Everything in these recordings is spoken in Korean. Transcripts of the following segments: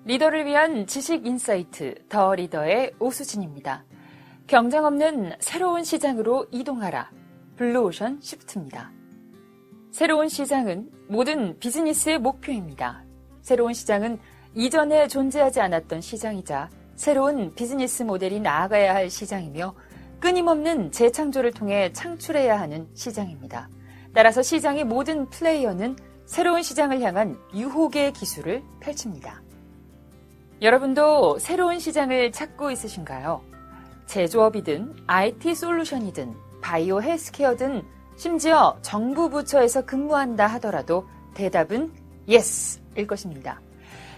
리더를 위한 지식 인사이트 더 리더의 오수진입니다. 경쟁 없는 새로운 시장으로 이동하라. 블루오션 시프트입니다. 새로운 시장은 모든 비즈니스의 목표입니다. 새로운 시장은 이전에 존재하지 않았던 시장이자 새로운 비즈니스 모델이 나아가야 할 시장이며 끊임없는 재창조를 통해 창출해야 하는 시장입니다. 따라서 시장의 모든 플레이어는 새로운 시장을 향한 유혹의 기술을 펼칩니다. 여러분도 새로운 시장을 찾고 있으신가요? 제조업이든 IT 솔루션이든 바이오 헬스케어든 심지어 정부 부처에서 근무한다 하더라도 대답은 예스일 것입니다.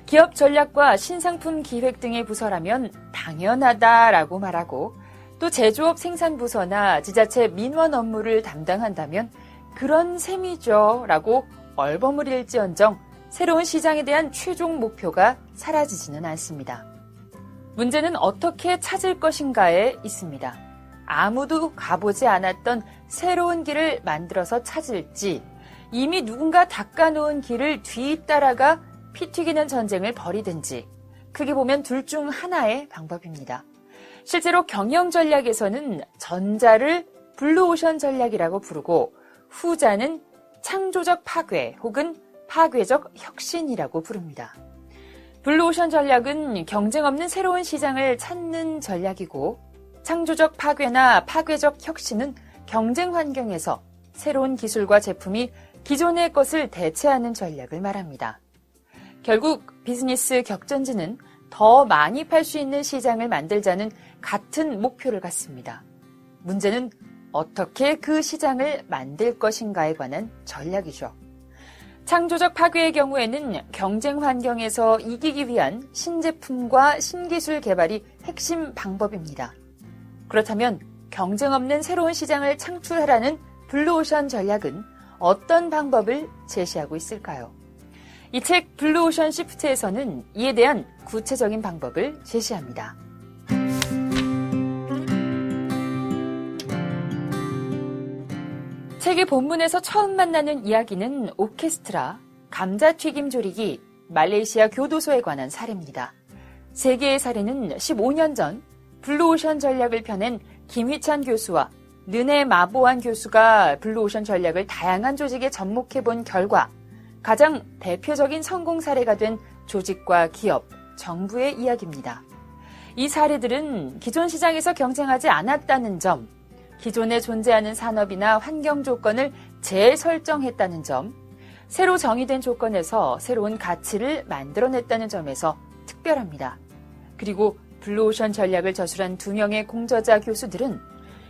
기업 전략과 신상품 기획 등의 부서라면 당연하다라고 말하고 또 제조업 생산부서나 지자체 민원 업무를 담당한다면 그런 셈이죠 라고 얼버무릴지언정 새로운 시장에 대한 최종 목표가 사라지지는 않습니다. 문제는 어떻게 찾을 것인가에 있습니다. 아무도 가보지 않았던 새로운 길을 만들어서 찾을지 이미 누군가 닦아놓은 길을 뒤따라가 피 튀기는 전쟁을 벌이든지 크게 보면 둘 중 하나의 방법입니다. 실제로 경영 전략에서는 전자를 블루오션 전략이라고 부르고 후자는 창조적 파괴 혹은 파괴적 혁신이라고 부릅니다. 블루오션 전략은 경쟁 없는 새로운 시장을 찾는 전략이고 창조적 파괴나 파괴적 혁신은 경쟁 환경에서 새로운 기술과 제품이 기존의 것을 대체하는 전략을 말합니다. 결국 비즈니스 격전지는 더 많이 팔 수 있는 시장을 만들자는 같은 목표를 갖습니다. 문제는 어떻게 그 시장을 만들 것인가에 관한 전략이죠. 창조적 파괴의 경우에는 경쟁 환경에서 이기기 위한 신제품과 신기술 개발이 핵심 방법입니다. 그렇다면 경쟁 없는 새로운 시장을 창출하라는 블루오션 전략은 어떤 방법을 제시하고 있을까요? 이 책 블루오션 시프트에서는 이에 대한 구체적인 방법을 제시합니다. 책의 본문에서 처음 만나는 이야기는 오케스트라, 감자튀김 조리기, 말레이시아 교도소에 관한 사례입니다. 세 개의 사례는 15년 전 블루오션 전략을 펴낸 김휘찬 교수와 르네 마보안 교수가 블루오션 전략을 다양한 조직에 접목해본 결과 가장 대표적인 성공 사례가 된 조직과 기업, 정부의 이야기입니다. 이 사례들은 기존 시장에서 경쟁하지 않았다는 점, 기존에 존재하는 산업이나 환경 조건을 재설정했다는 점, 새로 정의된 조건에서 새로운 가치를 만들어냈다는 점에서 특별합니다. 그리고 블루오션 전략을 저술한 2명의 공저자 교수들은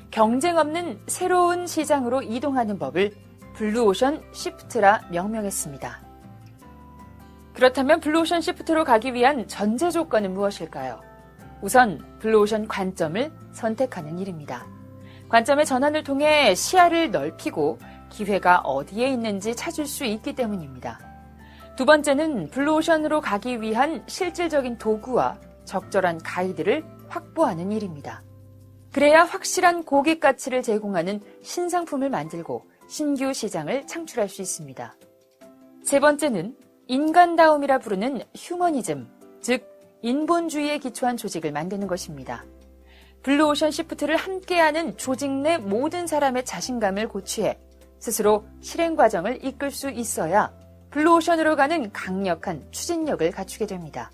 경쟁 없는 새로운 시장으로 이동하는 법을 블루오션 시프트라 명명했습니다. 그렇다면 블루오션 시프트로 가기 위한 전제 조건은 무엇일까요? 우선 블루오션 관점을 선택하는 일입니다. 관점의 전환을 통해 시야를 넓히고 기회가 어디에 있는지 찾을 수 있기 때문입니다. 두 번째는 블루오션으로 가기 위한 실질적인 도구와 적절한 가이드를 확보하는 일입니다. 그래야 확실한 고객 가치를 제공하는 신상품을 만들고 신규 시장을 창출할 수 있습니다. 세 번째는 인간다움이라 부르는 휴머니즘, 즉 인본주의에 기초한 조직을 만드는 것입니다. 블루오션 시프트를 함께하는 조직 내 모든 사람의 자신감을 고취해 스스로 실행 과정을 이끌 수 있어야 블루오션으로 가는 강력한 추진력을 갖추게 됩니다.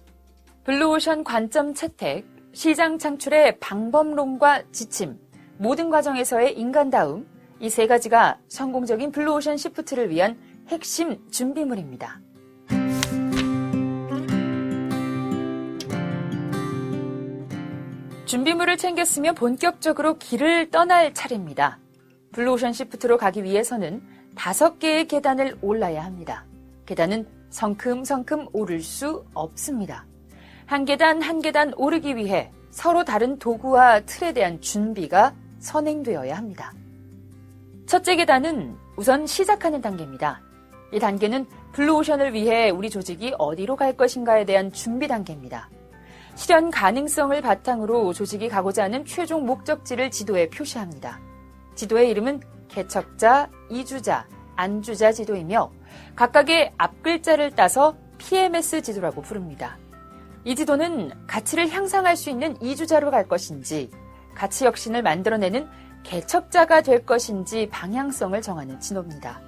블루오션 관점 채택, 시장 창출의 방법론과 지침, 모든 과정에서의 인간다움, 이 세 가지가 성공적인 블루오션 시프트를 위한 핵심 준비물입니다. 준비물을 챙겼으면 본격적으로 길을 떠날 차례입니다. 블루오션 시프트로 가기 위해서는 5개의 계단을 올라야 합니다. 계단은 성큼성큼 오를 수 없습니다. 한 계단 한 계단 오르기 위해 서로 다른 도구와 틀에 대한 준비가 선행되어야 합니다. 첫째 계단은 우선 시작하는 단계입니다. 이 단계는 블루오션을 위해 우리 조직이 어디로 갈 것인가에 대한 준비 단계입니다. 실현 가능성을 바탕으로 조직이 가고자 하는 최종 목적지를 지도에 표시합니다. 지도의 이름은 개척자, 이주자, 안주자 지도이며 각각의 앞글자를 따서 PMS 지도라고 부릅니다. 이 지도는 가치를 향상할 수 있는 이주자로 갈 것인지 가치 혁신을 만들어내는 개척자가 될 것인지 방향성을 정하는 진호입니다.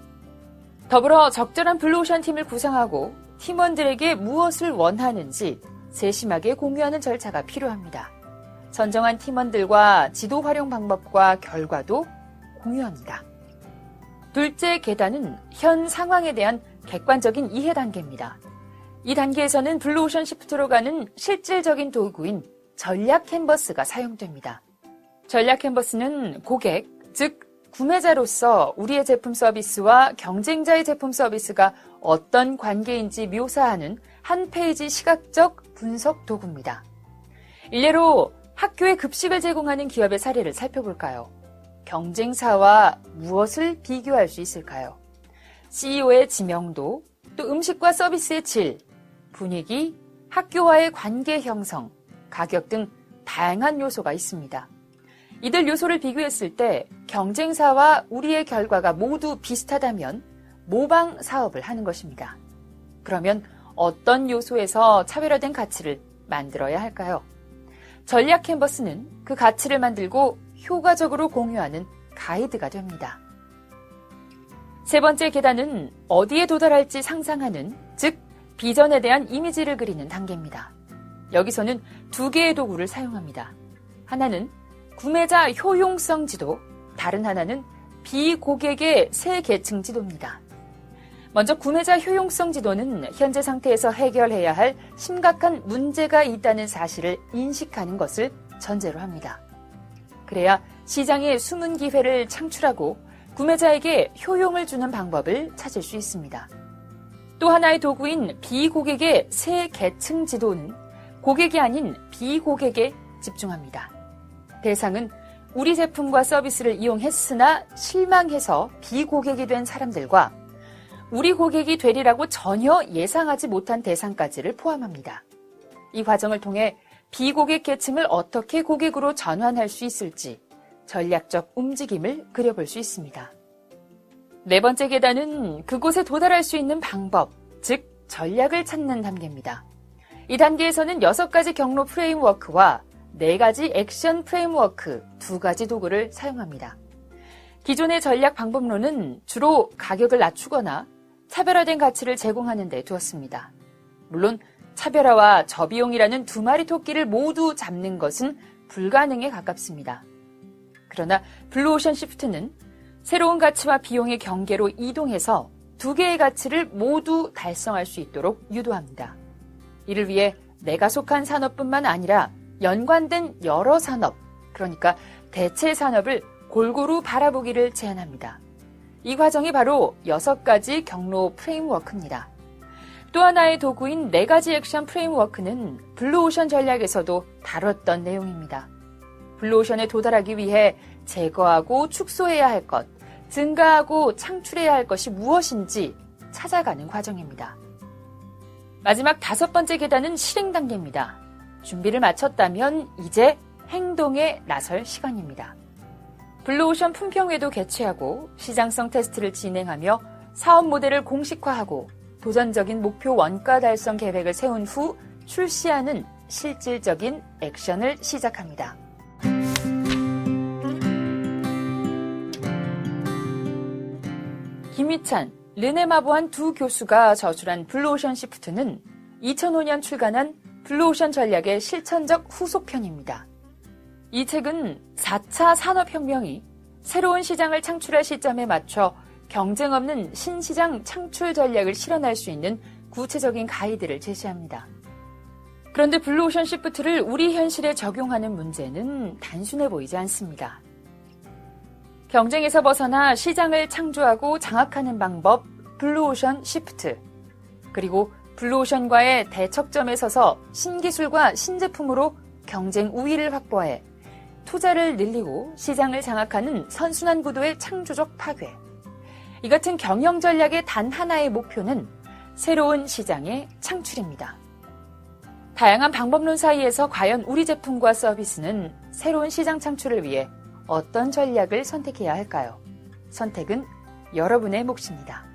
더불어 적절한 블루오션 팀을 구성하고 팀원들에게 무엇을 원하는지 세심하게 공유하는 절차가 필요합니다. 선정한 팀원들과 지도 활용 방법과 결과도 공유합니다. 둘째 계단은 현 상황에 대한 객관적인 이해 단계입니다. 이 단계에서는 블루오션 시프트로 가는 실질적인 도구인 전략 캔버스가 사용됩니다. 전략 캔버스는 고객, 즉 구매자로서 우리의 제품 서비스와 경쟁자의 제품 서비스가 어떤 관계인지 묘사하는 한 페이지 시각적 분석 도구입니다. 일례로 학교에 급식을 제공하는 기업의 사례를 살펴볼까요? 경쟁사와 무엇을 비교할 수 있을까요? CEO의 지명도, 또 음식과 서비스의 질, 분위기, 학교와의 관계 형성, 가격 등 다양한 요소가 있습니다. 이들 요소를 비교했을 때 경쟁사와 우리의 결과가 모두 비슷하다면 모방 사업을 하는 것입니다. 그러면 어떤 요소에서 차별화된 가치를 만들어야 할까요? 전략 캔버스는 그 가치를 만들고 효과적으로 공유하는 가이드가 됩니다. 세 번째 계단은 어디에 도달할지 상상하는, 즉 비전에 대한 이미지를 그리는 단계입니다. 여기서는 두 개의 도구를 사용합니다. 하나는 구매자 효용성 지도, 다른 하나는 비고객의 세 계층 지도입니다. 먼저 구매자 효용성 지도는 현재 상태에서 해결해야 할 심각한 문제가 있다는 사실을 인식하는 것을 전제로 합니다. 그래야 시장의 숨은 기회를 창출하고 구매자에게 효용을 주는 방법을 찾을 수 있습니다. 또 하나의 도구인 비고객의 세 계층 지도는 고객이 아닌 비고객에 집중합니다. 대상은 우리 제품과 서비스를 이용했으나 실망해서 비고객이 된 사람들과 우리 고객이 되리라고 전혀 예상하지 못한 대상까지를 포함합니다. 이 과정을 통해 비고객 계층을 어떻게 고객으로 전환할 수 있을지 전략적 움직임을 그려볼 수 있습니다. 네 번째 계단은 그곳에 도달할 수 있는 방법, 즉 전략을 찾는 단계입니다. 이 단계에서는 6가지 경로 프레임워크와 4가지 액션 프레임워크, 2가지 도구를 사용합니다. 기존의 전략 방법론은 주로 가격을 낮추거나 차별화된 가치를 제공하는 데 두었습니다. 물론 차별화와 저비용이라는 두 마리 토끼를 모두 잡는 것은 불가능에 가깝습니다. 그러나 블루오션 시프트는 새로운 가치와 비용의 경계로 이동해서 두 개의 가치를 모두 달성할 수 있도록 유도합니다. 이를 위해 내가 속한 산업뿐만 아니라 연관된 여러 산업, 그러니까 대체 산업을 골고루 바라보기를 제안합니다. 이 과정이 바로 6가지 경로 프레임워크입니다. 또 하나의 도구인 4가지 액션 프레임워크는 블루오션 전략에서도 다뤘던 내용입니다. 블루오션에 도달하기 위해 제거하고 축소해야 할 것, 증가하고 창출해야 할 것이 무엇인지 찾아가는 과정입니다. 마지막 5번째 계단은 실행 단계입니다. 준비를 마쳤다면 이제 행동에 나설 시간입니다. 블루오션 품평회도 개최하고 시장성 테스트를 진행하며 사업 모델을 공식화하고 도전적인 목표 원가 달성 계획을 세운 후 출시하는 실질적인 액션을 시작합니다. 김희찬, 르네마보한 두 교수가 저술한 블루오션 시프트는 2005년 출간한 블루오션 전략의 실천적 후속편입니다. 이 책은 4차 산업혁명이 새로운 시장을 창출할 시점에 맞춰 경쟁 없는 신시장 창출 전략을 실현할 수 있는 구체적인 가이드를 제시합니다. 그런데 블루오션 시프트를 우리 현실에 적용하는 문제는 단순해 보이지 않습니다. 경쟁에서 벗어나 시장을 창조하고 장악하는 방법, 블루오션 시프트. 그리고 블루오션과의 대척점에 서서 신기술과 신제품으로 경쟁 우위를 확보해 투자를 늘리고 시장을 장악하는 선순환 구도의 창조적 파괴. 이 같은 경영 전략의 단 하나의 목표는 새로운 시장의 창출입니다. 다양한 방법론 사이에서 과연 우리 제품과 서비스는 새로운 시장 창출을 위해 어떤 전략을 선택해야 할까요? 선택은 여러분의 몫입니다.